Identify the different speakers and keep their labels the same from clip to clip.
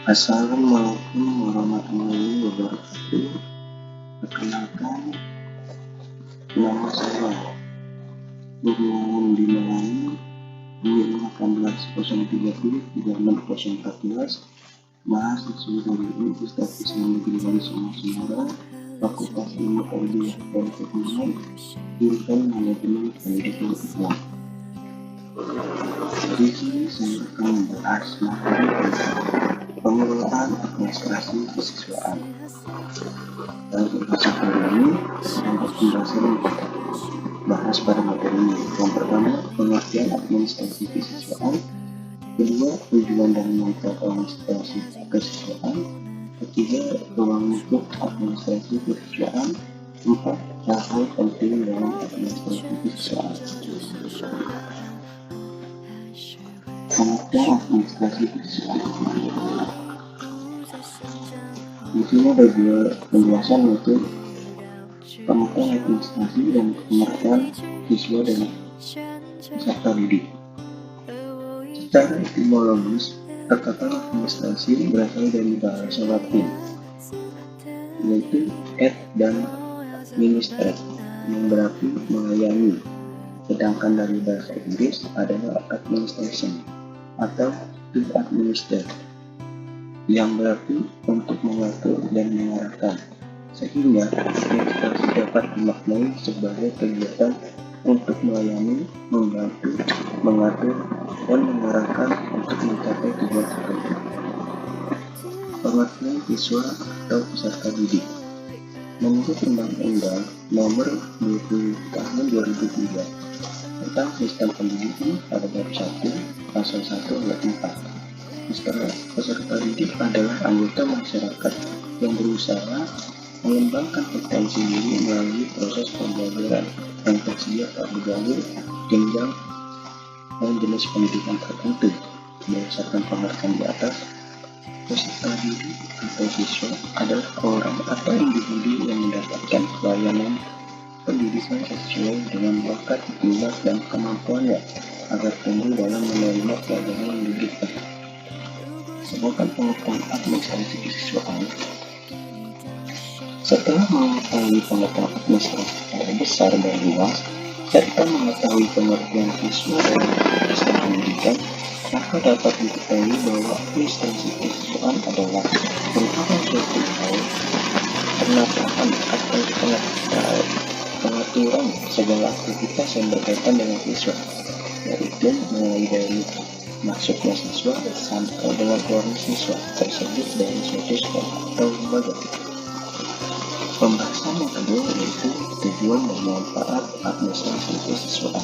Speaker 1: Assalamualaikum warahmatullahi wabarakatuh. Perkenalkan, nama saya Nurul Dimawani, NIM 180303614, mahasiswa dari Universitas Islam Negeri Bali Semarang, Fakultas Ilmu Tarbiyah dan Teknologi, jurusan Manajemen Pendidikan Islam. Di sini saya akan membahas materi tentang pengelolaan administrasi kesiswaan. Untuk masuk kali ini, untuk pembahasan kita bahas pada materi ini. Yang pertama, pengertian administrasi kesiswaan. Kedua, tujuan dan manfaat administrasi kesiswaan. Ketiga, ruang lingkup administrasi kesiswaan. Empat, hal-hal penting dalam administrasi kesiswaan. Pengertian administrasi kesiswaan. Di sini ada dua penjelasan, yaitu pengertian administrasi dan pengertian siswa dan peserta didik. Secara etimologis, kata administrasi berasal dari bahasa Latin, yaitu ad dan minister, yang berarti melayani. Sedangkan dari bahasa Inggris adalah administration atau to administer, yang berarti untuk mengatur dan mengarahkan, sehingga administrasi dapat dimaknai sebagai kegiatan untuk melayani, membantu, mengatur, dan mengarahkan untuk mencapai tujuan tertentu. Pengertian siswa atau peserta didik. Menurut Undang-Undang Nomor 20 Tahun 2003 tentang Sistem Pendidikan pada bab 1 pasal 1 ayat 4, peserta didik adalah anggota masyarakat yang berusaha mengembangkan potensi diri melalui proses pembelajaran yang tersedia pada jalur, jenjang, dan jenis pendidikan tertentu. Berdasarkan pengertian di atas, peserta didik atau siswa adalah orang atau individu yang mendapatkan pelayanan pendidikan sesuai dengan bakat, minat, dan kemampuannya agar tumbuh dalam menerima pelajaran yang diberikan. Sedangkan pengertian administrasi kesiswaan, setelah mengetahui pengertian administrasi secara besar dan luas, serta mengetahui pengertian siswa dan peserta pendidikan, maka dapat diketahui bahwa administrasi kesiswaan adalah merupakan suatu hal penataan atau pengaturan segala aktivitas yang berkaitan dengan siswa, yaitu mulai dari masuknya siswa sampai dengan keluarnya siswa tersebut dari suatu sekolah atau lembaga. Pembahasan yang kedua yaitu tujuan dan manfaat administrasi kesiswaan.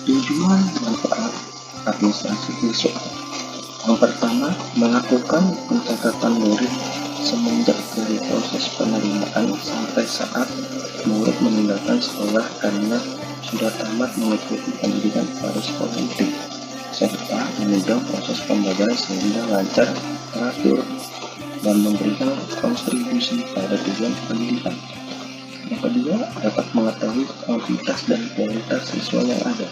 Speaker 1: Tujuan dan manfaat administrasi kesiswaan. Yang pertama, melakukan pencatatan murid semenjak dari proses penerimaan sampai saat murid meninggalkan sekolah karena sudah tamat mengikuti pendidikan pada sekolah itu, serta menunjang proses pembelajaran sehingga lancar, teratur, dan memberikan kontribusi pada tujuan pendidikan. Yang kedua, dapat mengetahui kuantitas dan kualitas siswa yang ada.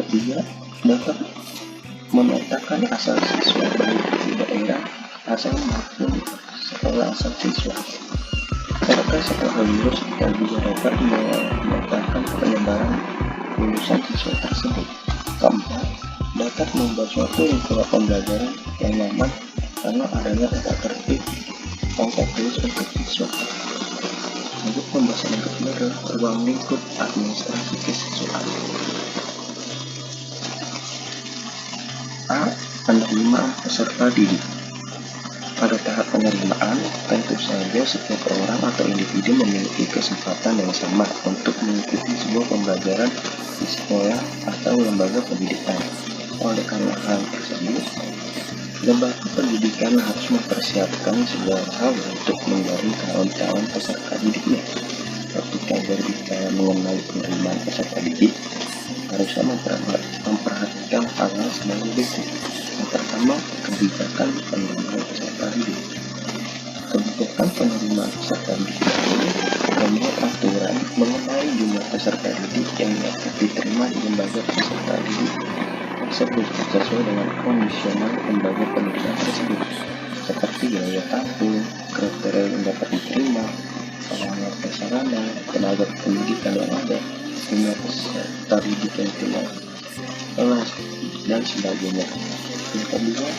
Speaker 1: Ketiga, dapat memetakan asal siswa baik di daerah asal maupun sekolah asal siswa. Serta setelah lulus kita juga dapat memetakan penyebaran lulusan siswa tersebut. Keempat, dapat membuat suatu lingkungan pembelajaran yang nyaman karena adanya tata tertib tata tulis untuk siswa. Untuk pembahasan yang kedua adalah ruang lingkup administrasi kesiswaan. A. Penerimaan peserta didik. Pada tahap penerimaan, tentu saja setiap orang atau individu memiliki kesempatan yang sama untuk mengikuti sebuah pembelajaran di sekolah atau lembaga pendidikan. Oleh karena hal tersebut, lembaga pendidikan harus mempersiapkan segala hal untuk menjaring calon-calon peserta didiknya. Ketika berbicara mengenai penerimaan peserta didik, harusnya memperhatikan hal-hal sebagai berikut. Yang pertama, kebijakan penerimaan peserta didik. Kebijakan penerimaan peserta didik membuat aturan mengenai jumlah peserta didik yang dapat diterima di lembaga peserta didik tersebut sesuai dengan kondisional lembaga pendidikan tersebut, seperti biaya tampung, kriteria yang dapat diterima, sarana prasarana, tenaga pendidikan yang ada, jumlah peserta didik yang telah kelas, dan sebagainya. Yang kedua,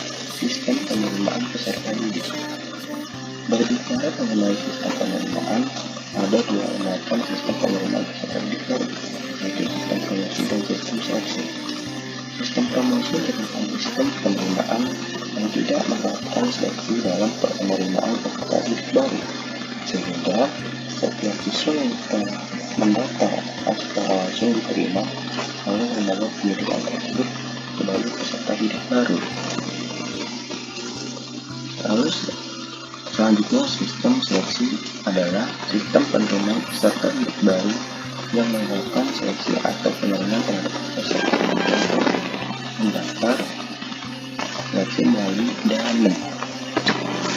Speaker 1: sistem penerimaan peserta didik. Berbicara mengenai sistem penerimaan, ada dua macam sistem penerimaan peserta didik baru, yaitu sistem promosi dan sistem seleksi. Sistem promosi merupakan sistem penerimaan yang tidak menerapkan seleksi dalam penerimaan peserta didik baru, sehingga setiap siswa yang telah mendaftar akan secara langsung diterima oleh lembaga pendidikan tersebut sebagai peserta didik baru. Lalu selanjutnya, sistem seleksi adalah sistem penerimaan peserta didik baru yang menerapkan seleksi atau penerimaan terhadap peserta didik yang telah mendaftar seleksi melalui DANI.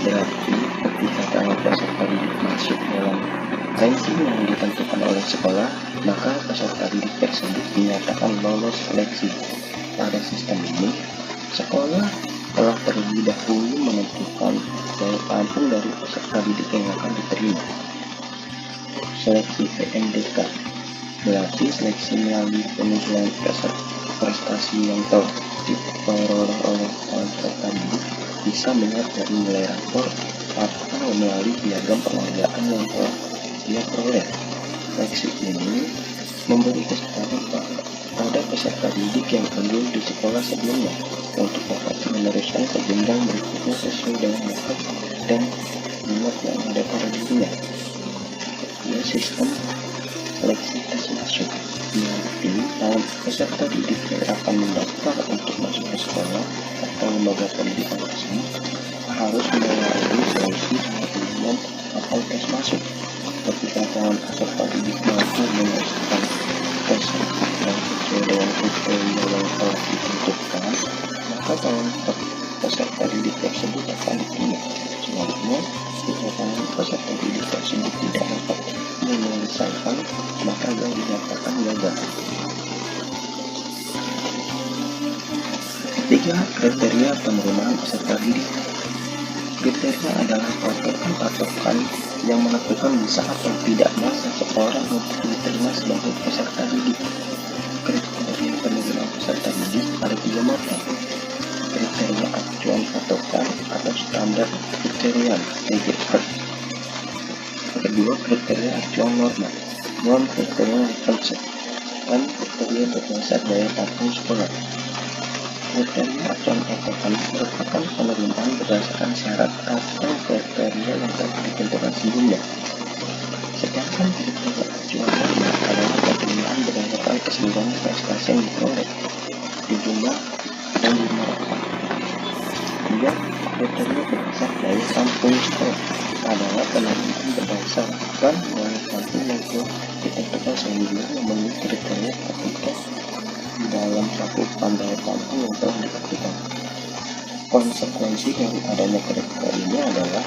Speaker 1: Berarti ketika calon peserta didik masuk dalam ranking yang ditentukan oleh sekolah, maka peserta didik tersebut dinyatakan lolos seleksi. Pada sistem ini, sekolah telah terlebih dahulu menentukan daya tampung dari peserta didik yang akan diterima. Seleksi PMDK berarti seleksi melalui penilaian prestasi yang telah diperoleh oleh peserta didik, bisa melihat dari nilai rapor atau melalui piagam penghargaan yang telah dia peroleh. Seleksi ini memberi kesempatan pada peserta didik yang unggul di sekolah sebelumnya untuk dapat meneruskan ke jenjang berikutnya sesuai dengan bakat dan minat yang ada pada dirinya. Ya, sistem seleksi tes masuk berarti peserta didik yang akan mendaftar untuk masuk ke sekolah atau lembaga pendidikan tersebut harus melalui seleksi dengan atau tes masuk. Ketika calon peserta didik mampu menyelesaikan tes yang sesuai dengan kriteria yang telah ditentukan, maka calon peserta didik tersebut akan diterima. Sebaliknya, jika calon peserta didik tersebut tidak dapat menyelesaikan, maka ia dinyatakan gagal. Ketiga, kriteria penerimaan peserta didik. Kriteria adalah patokan yang menentukan bisa atau tidaknya seseorang untuk diterima sebagai peserta didik. Kriteria penerimaan peserta didik ada 3 macam. Kriteria acuan patokan atau standar kriteria (TGK). Kedua, kriteria acuan norma (non-kriteria konsep), dan kriteria berdasar daya tampung sekolah. Kriteria acuan patokan merupakan penerimaan berdasarkan syarat atau kriteria yang telah ditentukan sebelumnya. Sedangkan kriteria acuan norma adalah penerimaan berdasarkan keseluruhan prestasi yang diperoleh, dijumlah dan dimarahkan. Juga kriteria berdasar daya tampung sekolah adalah penerimaan berdasarkan daya tampung yang telah ditentukan sehingga memenuhi kriteria ketika dalam cakupan daya tampung yang telah ditentukan. Konsekuensi dari adanya kriteria ini adalah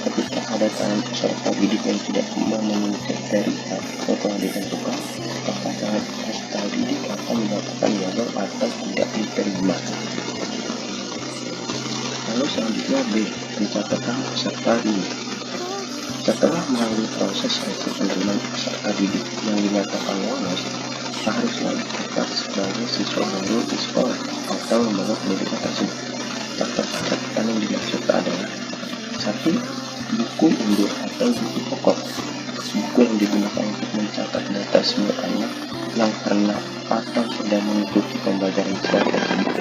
Speaker 1: ketika ada calon peserta didik yang tidak memenuhi kriteria yang telah ditentukan, maka calon peserta didik akan mendapatkan gagal atau tidak diterima. Lalu selanjutnya B, pencatatan peserta didik. Setelah melalui proses seleksi penerimaan peserta didik yang dinyatakan lolos, haruslah dicatat sebagai siswa baru di sekolah atau lembaga pendidikan tersebut. Catatan yang dimaksud adalah 1. Buku undur atau buku pokok, buku yang digunakan untuk mencatat data semua anak yang pernah atau sedang mengikuti pembelajaran sekolah tersebut.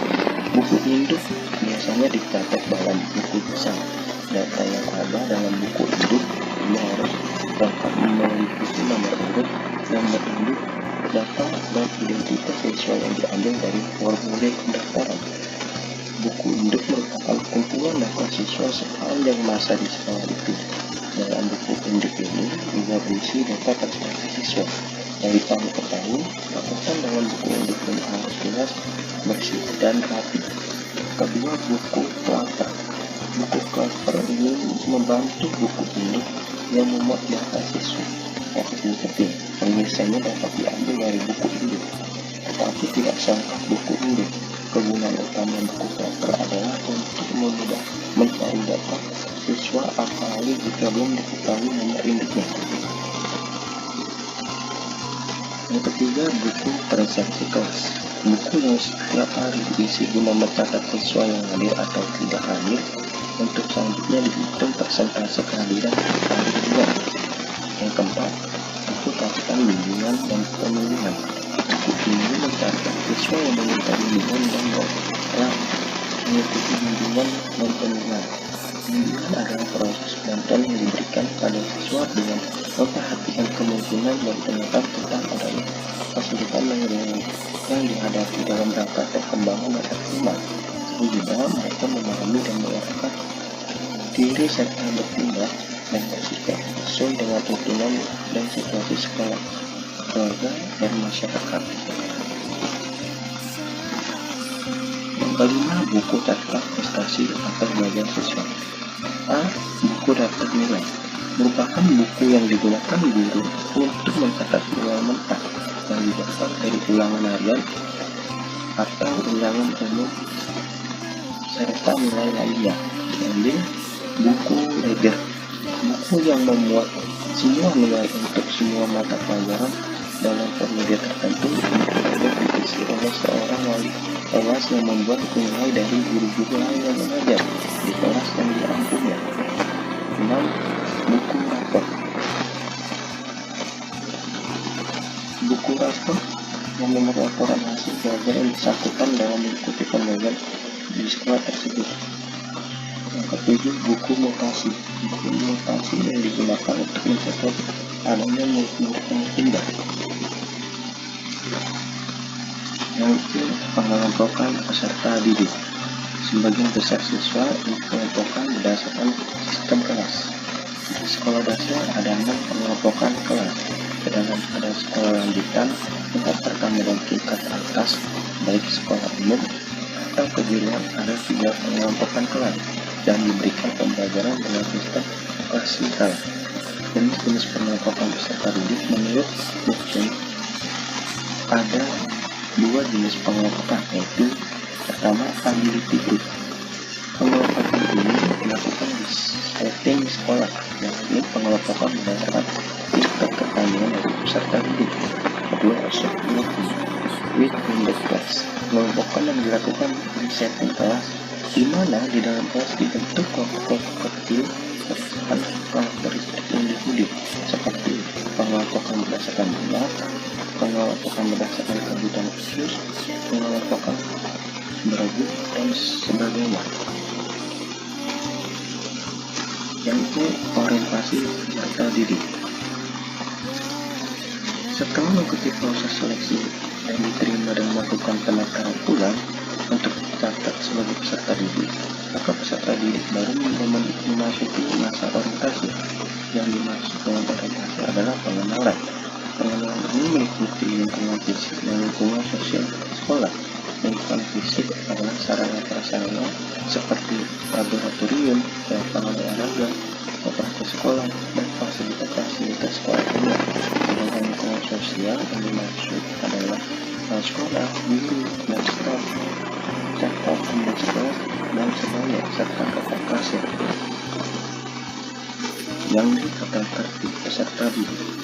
Speaker 1: Buku induk biasanya dicatat dalam buku besar. Data yang ada dalam buku induk ini harus lengkap meliputi nomor urut, nomor induk, data dan identitas siswa yang diambil dari formulir pendaftaran. Buku induk merupakan kumpulan data siswa sepanjang masa di sekolah itu. Dalam buku induk ini juga berisi data prestasi siswa dari tahun ke tahun. Catatan dalam buku induk ini harus jelas, bersih dan rapi. Kedua, buku klaster. Buku klaster ini membantu buku induk yang memuat data siswa yang penting. Penyelesaiannya dapat diambil dari buku induk. tetapi tidak selengkap buku induk. Kegunaan utama buku paper adalah untuk memudah mencari data siswa, apalagi jika belum diketahui nomor induknya. Yang ketiga, buku presentasi kelas. Buku yang setiap hari diisi guna mencatat siswa yang hadir atau tidak hadir, untuk selanjutnya dihitung persentase kehadiran hari kedua. Yang keempat, buku catatan bimbingan dan pemilihan. Buku ini mencatat siswa yang meminta bimbingan dan telah mengikuti bimbingan dan pemilihan. Bimbingan adalah proses bantuan yang diberikan pada siswa dengan memperhatikan kemungkinan dan kenyataan tentang adanya kesulitan yang dihadapi dalam rangka perkembangan dan optimal, sehingga mereka memahami dan mengarahkan diri serta bertindak dan bersikap sesuai dengan tuntunan dan situasi sekolah, keluarga, dan masyarakat. Yang kelima, buku daftar prestasi atau belajar siswa. A. Buku daftar nilai merupakan buku yang digunakan guru untuk mencatat nilai mentah yang didapat dari ulangan harian atau ulangan umum serta nilai lainnya. Yang B. Buku ledger, buku yang memuat semua nilai untuk semua mata pelajaran dalam periode tertentu untuk diisi oleh seorang wali kelas yang membuat nilai dari guru-guru lain yang mengajar di kelas yang diampunya. 6. Buku rapor. Buku rapor yang membuat laporan hasil belajar yang disatukan dalam mengikuti pembelajaran di sekolah tersebut. Yang ketujuh, buku mutasi. Buku mutasi yang digunakan untuk mencatat adanya murid-murid yang pindah. Yang pengelompokan peserta didik. Sebagian besar siswa dikelompokkan berdasarkan sistem kelas. Di sekolah dasar ada 6 pengelompokan kelas, sedangkan pada sekolah lanjutan tingkat pertama dan tingkat atas baik sekolah umum atau kejuruan ada 3 pengelompokan kelas dan diberikan pembelajaran dengan sistem klasikal. Jenis-jenis pengelompokan peserta didik menurut Buchner ada 2 jenis pengelompokan, yaitu pertama, ability group. Pengelompokan ini dilakukan di setting sekolah, yakni pengelompokan berdasarkan tingkat kepandaian dari peserta didik. Kedua, subgroup within the class. Pengelompokan yang dilakukan di setting kelas, di mana di dalam kelas dibentuk kelompok-kelompok kecil berdasarkan karakteristik individu, seperti pengelompokan berdasarkan jumlah, pengelompokan berdasarkan kebutuhan khusus, pengelompokan beragam, dan sebagainya. Yang itu orientasi peserta didik. Setelah mengikuti proses seleksi dan diterima dan melakukan pendaftaran ulang untuk dicatat sebagai peserta didik, maka peserta didik baru memasuki masa orientasi. Yang dimaksud dengan orientasi adalah pengenalan. Pengenalan ini meliputi lingkungan fisik dan lingkungan sosial sekolah. Lingkungan fisik adalah sarana prasarana seperti laboratorium, lapangan olahraga, operasi sekolah, dan fasilitas-fasilitas sekolah lainnya. Sedangkan lingkungan sosial yang dimaksud adalah sekolah, guru, dan staf, catat pembina sekolah, dan sebagainya, serta kata kasir. Yang tata tertib peserta didik.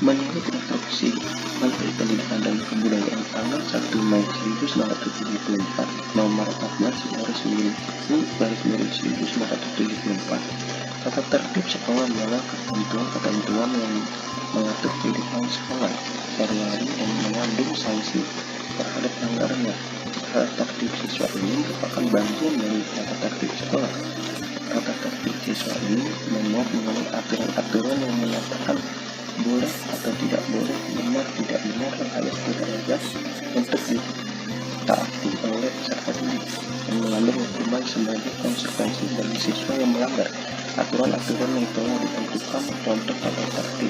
Speaker 1: Menurut instruksi Menteri Pendidikan dan Kebudayaan tanggal 1 Mei 1974 nomor 14/1974, tata tertib sekolah adalah ketentuan-ketentuan yang mengatur kehidupan sekolah sehari-hari dan mengandung sanksi terhadap pelanggarannya. Tata tertib siswa ini merupakan bagian dari tata tertib sekolah. Tata tertib siswa ini memuat mengenai aturan-aturan yang menyatakan boleh atau tidak boleh, benar tidak benar, layak tidak layak untuk ditaati oleh peserta didik, dan mengandung hukuman sebagai konsekuensi bagi siswa yang melanggar aturan-aturan yang telah ditentukan untuk tata tertib.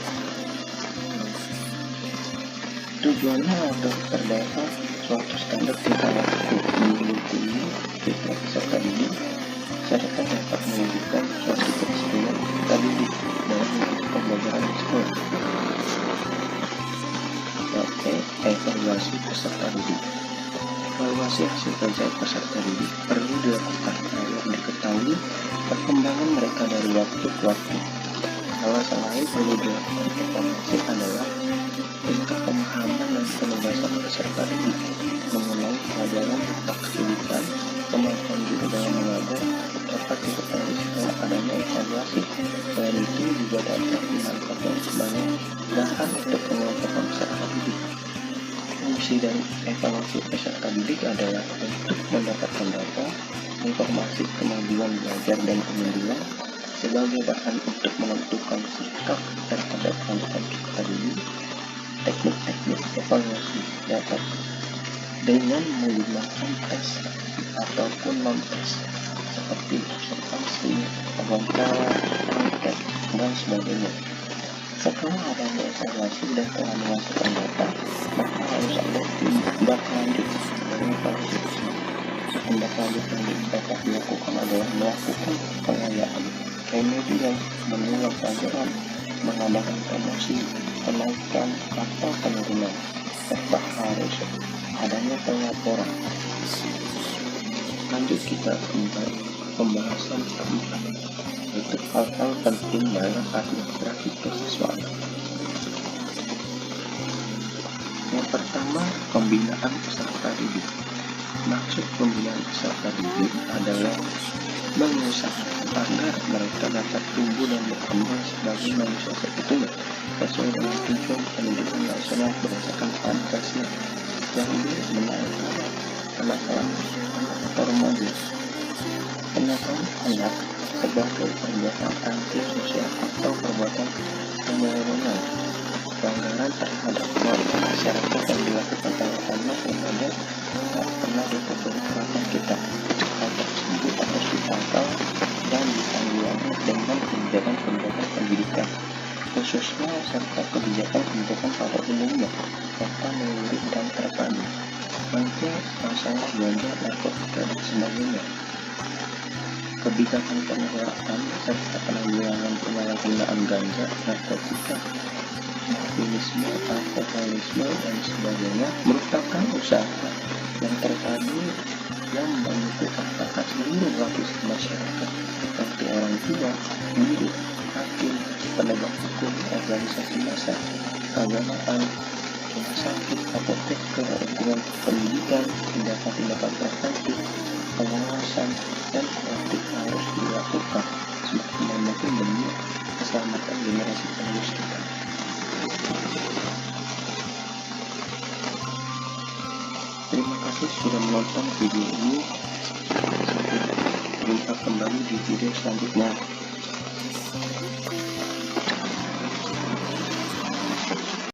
Speaker 1: Tujuannya untuk terdapat suatu standar tingkah laku dihukumi setiap peserta didik serta dapat mewujudkan suatu kedisiplinan peserta didik dalam mengikuti pembelajaran di sekolah. Evaluasi peserta didik. Evaluasi hasil kerja peserta didik perlu dilakukan agar diketahui perkembangan mereka dari waktu ke waktu. Alasan lain perlu dilakukan evaluasi adalah tingkat pemahaman dan penugasan peserta didik mengenai pelajaran atau pendidikan, kemampuan guru dalam mengajar dapat diketahui setelah adanya evaluasi. Selain itu juga dapat dimanfaatkan sebagai bahan untuk pengelompokan peserta didik. Fungsi dari evaluasi peserta didik adalah untuk mendapatkan data, informasi kemajuan belajar dan kemundulan sebagai bahan untuk menentukan sikap terhadap kelanjutan peserta didik. Teknik-teknik evaluasi dapat dengan menggunakan tes ataupun non-tes seperti observasi, wawancara, angket, dan sebagainya. Setelah adanya evaluasi dan telah menghasilkan data, maka harus ada tindak lanjut dari evaluasi tersebut. Tindak lanjut yang dapat dilakukan adalah melakukan pengayaan, remedial, mengulang pelajaran, menambahkan promosi, kenaikan atau penurunan, serta harus adanya pelaporan. Lanjut kita ke pembahasan keempat, yaitu hal-hal penting dalam administrasi kesiswaan. Yang pertama, pembinaan peserta didik. Maksud pembinaan peserta didik adalah mengusahakan agar mereka dapat tumbuh dan berkembang sebagai manusia seutuhnya sesuai dengan tujuan pendidikan nasional berdasarkan Pancasila yang menarik kenakalan anak atau remaja. Kenakalan anak sebagai perbuatan anti-sosial atau perbuatan penyelewengan, pelanggaran terhadap norma masyarakat yang dilakukan oleh anak remaja tak pernah diperbolehkan kita. Hal tersebut harus ditangkal dan ditanggulangi dengan kebijakan-kebijakan pendidikan, khususnya serta kebijakan-kebijakan pada umumnya, serta menyeluruh dan terpadu. Nanti masalah ganja, narkotika, dan sebagainya. Kebijakan pengelolaan serta penanggulangan penyalahgunaan ganja, narkotika, morfinisme, alkoholisme, dan sebagainya merupakan usaha yang terpadu yang membutuhkan seluruh lapisan masyarakat seperti orang tua, guru, hakim, penegak hukum, organisasi massa, keagamaan, rumah sakit, apotek, lingkungan pendidikan, tindakan-tindakan preventif, pengawasan, dan praktik harus dilakukan semaksimal mungkin demi keselamatan generasi penerus kita. Terima kasih sudah menonton video ini. Sampai jumpa kembali di video selanjutnya.